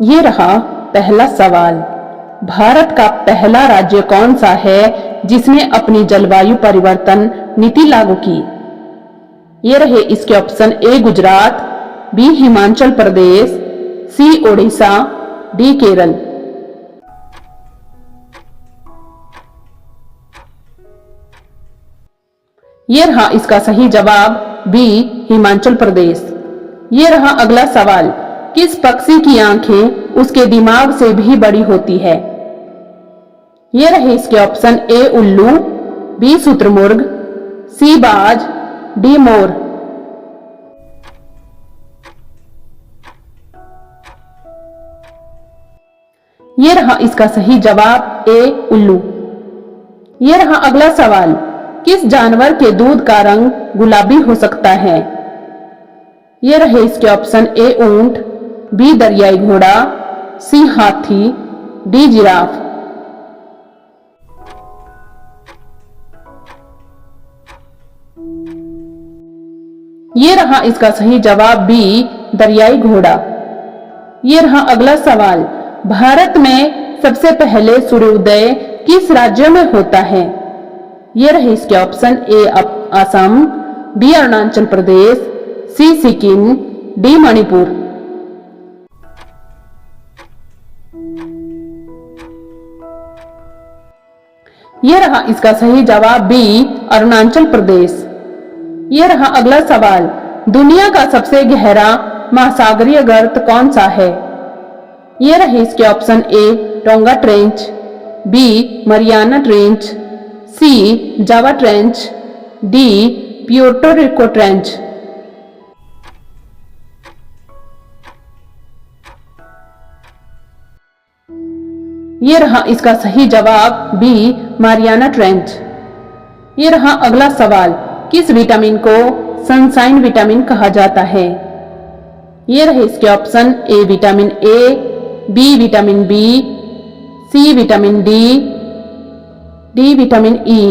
ये रहा पहला सवाल। भारत का पहला राज्य कौन सा है जिसने अपनी जलवायु परिवर्तन नीति लागू की? ये रहे इसके ऑप्शन: ए गुजरात, बी हिमाचल प्रदेश, सी ओडिशा, डी केरल। ये रहा इसका सही जवाब: बी हिमाचल प्रदेश। ये रहा अगला सवाल। किस पक्षी की आंखें उसके दिमाग से भी बड़ी होती है? ये रहे इसके ऑप्शन: ए उल्लू, बी शुतुरमुर्ग, सी बाज, डी मोर। ये रहा इसका सही जवाब: ए उल्लू। ये रहा अगला सवाल। किस जानवर के दूध का रंग गुलाबी हो सकता है? ये रहे इसके ऑप्शन: ए ऊंट, बी दरियाई घोड़ा, सी हाथी, डी जिराफ। ये रहा इसका सही जवाब: बी दरियाई घोड़ा। ये रहा अगला सवाल। भारत में सबसे पहले सूर्योदय किस राज्य में होता है? ये रहे इसके ऑप्शन: ए असम, बी अरुणाचल प्रदेश, सी सिक्किम, डी मणिपुर। यह रहा इसका सही जवाब: बी अरुणाचल प्रदेश। यह रहा अगला सवाल। दुनिया का सबसे गहरा महासागरीय गर्त कौन सा है? यह रहे इसके option: A Tonga trench, B Mariana trench, C Java trench, D Puerto Rico trench. ये रहा इसका सही जवाब: बी मारियाना ट्रेंच। ये रहा अगला सवाल। किस विटामिन को सनशाइन विटामिन कहा जाता है? ये रहे इसके option: A vitamin A, B vitamin B, C vitamin D, D vitamin E.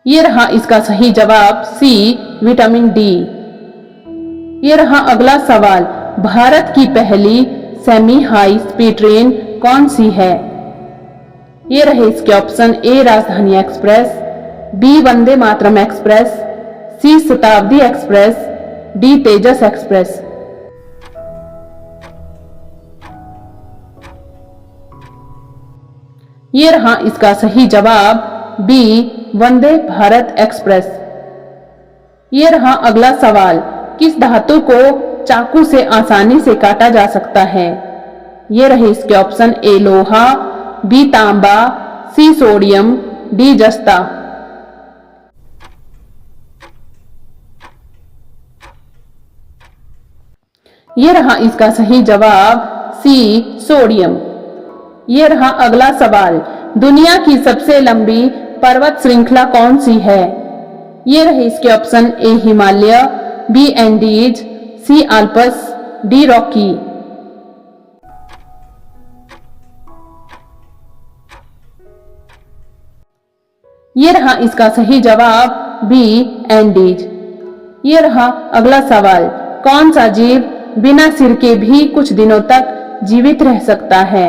ये रहा इसका सही जवाब: सी विटामिन डी। ये रहा अगला सवाल। भारत की पहली सेमी हाई स्पीड ट्रेन कौन सी है? ये रहे इसके ऑप्शन: ए राजधानी express, B Vande Mataram express, सी शताब्दी एक्सप्रेस, डी तेजस एक्सप्रेस। ये रहा इसका सही जवाब: बी वंदे भारत एक्सप्रेस। ये रहा अगला सवाल। किस धातु को चाकू से आसानी से काटा जा सकता है? ये रहे इसके ऑप्शन: ए लोहा, बी तांबा, सी सोडियम, डी जस्ता। ये रहा इसका सही जवाब: सी सोडियम। ये रहा अगला सवाल। दुनिया की सबसे लंबी पर्वत श्रृंखला कौन सी है? ये रहे इसके ऑप्शन: ए हिमालय, बी एंडीज, सी आल्प्स, डी रॉकी। ये रहा इसका सही जवाब: बी एंडीज। ये रहा अगला सवाल। कौन सा जीव बिना सिर के भी कुछ दिनों तक जीवित रह सकता है?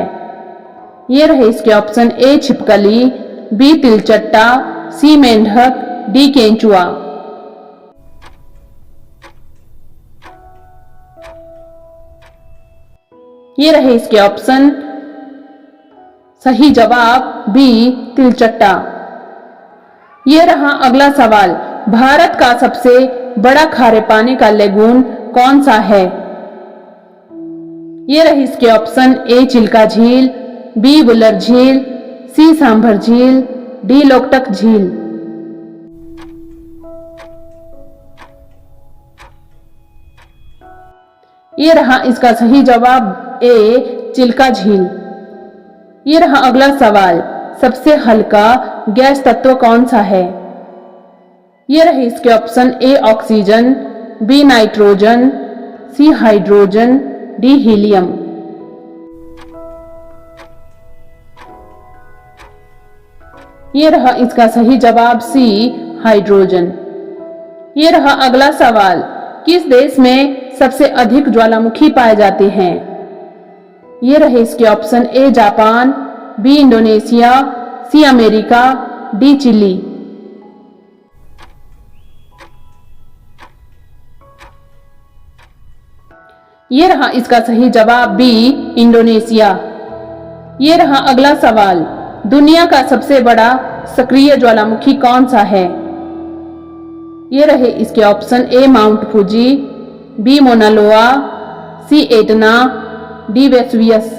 ये रहे इसके ऑप्शन: ए छिपकली, बी तिलचट्टा, सी मेंढक, डी केंचुआ। ये रहे इसके ऑप्शन: सही जवाब बी तिलचट्टा। ये रहा अगला सवाल। भारत का सबसे बड़ा खारे पानी का लेगून कौन सा है? ये रहे इसके ऑप्शन: ए चिल्का झील, बी बुलर झील, सी सांभर झील, डी लोकटक झील। ये रहा इसका सही जवाब: ए चिल्का झील। ये रहा अगला सवाल। सबसे हल्का गैस तत्व कौन सा है? ये रहे इसके option: A oxygen, B nitrogen, C hydrogen, D helium. ये रहा इसका सही जवाब: सी हाइड्रोजन। ये रहा अगला सवाल, किस देश में सबसे अधिक ज्वालामुखी पाए जाते हैं? ये रहे इसके option, A Japan, B Indonesia, C America, D Chile. ये रहा इसका सही जवाब, बी इंडोनेशिया। ये रहा अगला सवाल, दुनिया का सबसे बड़ा सक्रिय ज्वालामुखी कौन सा है? ये रहे इसके ऑप्शन, ए माउंट फूजी, बी मोना लोआ, सी एटना, डी वेसुवियस।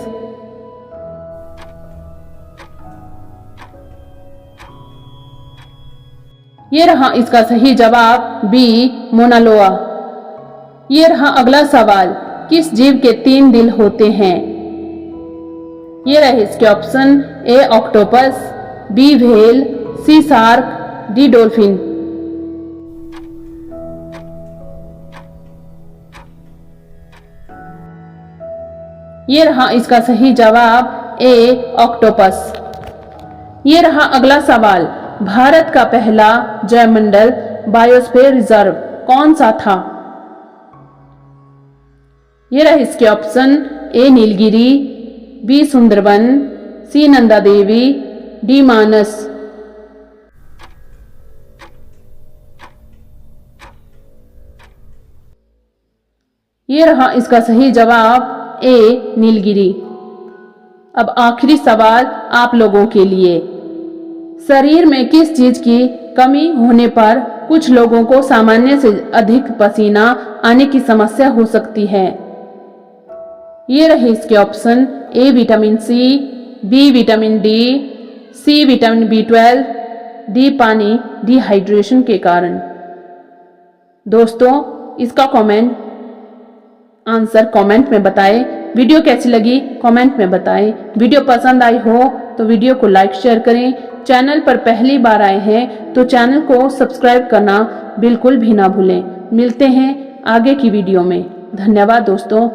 ये रहा इसका सही जवाब, बी मोना लोआ। ये रहा अगला सवाल, किस जीव के 3 दिल होते हैं? ये रहे इसके ऑप्शन, ए ऑक्टोपस, बी व्हेल, सी शार्क, डी डॉल्फिन। ये रहा इसका सही जवाब, ए ऑक्टोपस। ये रहा अगला सवाल, भारत का पहला जैवमंडल बायोस्फीयर रिजर्व कौन सा था? ये रहे इसके ऑप्शन, ए नीलगिरी, बी सुंदरबन, सी नंदा देवी, डी मानस। ये रहा इसका सही जवाब, ए नीलगिरी। अब आखिरी सवाल आप लोगों के लिए, शरीर में किस चीज की कमी होने पर कुछ लोगों को सामान्य से अधिक पसीना आने की समस्या हो सकती है? ये रहे इसके option, A vitamin C, B vitamin D, C vitamin B12, D पानी डिहाइड्रेशन के कारण। दोस्तों, इसका आंसर कमेंट में बताएं। वीडियो कैसी लगी कमेंट में बताएं। वीडियो पसंद आई हो तो वीडियो को लाइक शेयर करें। चैनल पर पहली बार आए हैं तो चैनल को सब्सक्राइब करना बिल्कुल भी ना भूलें। मिलते हैं आगे की वीडियो में। धन्यवाद दोस्तों।